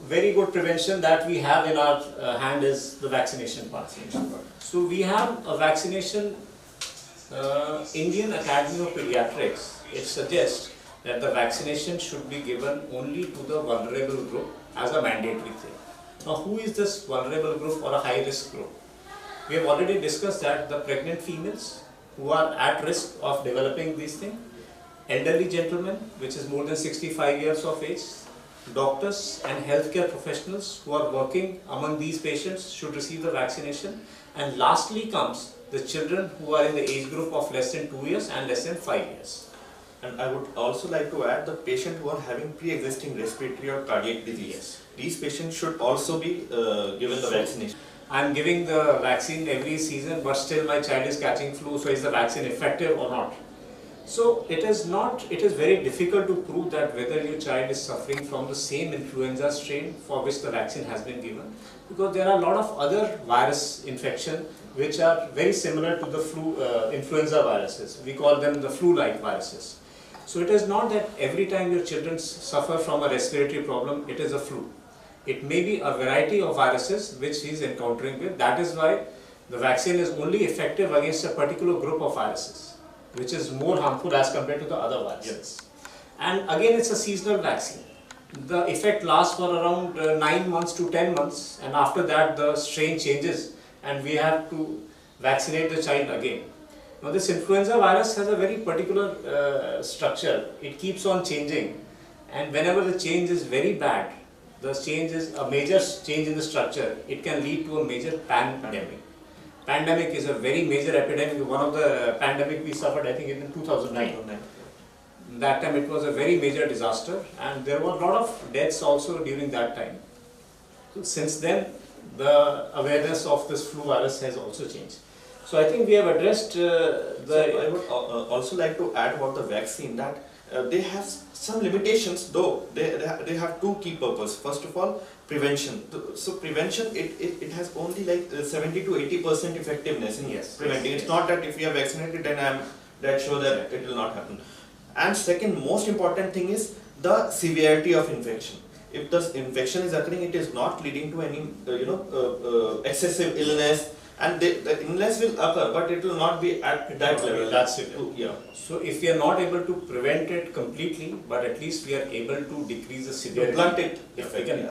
very good prevention that we have in our hand is the vaccination part. So we have a vaccination, Indian Academy of Pediatrics, it suggests that the vaccination should be given only to the vulnerable group as a mandatory thing. Now who is this vulnerable group or a high risk group? We have already discussed that the pregnant females who are at risk of developing these things, elderly gentlemen which is more than 65 years of age, doctors and healthcare professionals who are working among these patients should receive the vaccination, and lastly comes the children who are in the age group of less than 2 years and less than 5 years. And I would also like to add the patient who are having pre-existing respiratory or cardiac disease. Yes. These patients should also be given the vaccination. I am giving the vaccine every season, but still my child is catching flu, so is the vaccine effective or not? So it is very difficult to prove that whether your child is suffering from the same influenza strain for which the vaccine has been given, because there are a lot of other virus infection which are very similar to the flu, influenza viruses. We call them the flu-like viruses. So it is not that every time your children suffer from a respiratory problem, it is a flu. It may be a variety of viruses which he is encountering with. That is why the vaccine is only effective against a particular group of viruses, which is more harmful as compared to the other viruses. Yes. And again, it's a seasonal vaccine. The effect lasts for around 9 months to 10 months, and after that the strain changes and we have to vaccinate the child again. Now this influenza virus has a very particular structure. It keeps on changing, and whenever the change is very bad, the change is a major change in the structure, it can lead to a major pandemic. Pandemic is a very major epidemic. One of the pandemic we suffered, I think, in 2009. That time it was a very major disaster, and there were a lot of deaths also during that time. So since then, the awareness of this flu virus has also changed. So I think we have addressed So I would also like to add about the vaccine that they have some limitations, though they have two key purposes. First of all, prevention. So prevention, it has only like 70 to 80% effectiveness in preventing. It's not that if you are vaccinated then I am that sure that it will not happen. And second most important thing is the severity of infection. If the infection is occurring, it is not leading to any excessive illness, and the illness will occur, but it will not be at that level. That's it. Yeah. So if we are not able to prevent it completely, but at least we are able to decrease the severity. Blunt it. If we can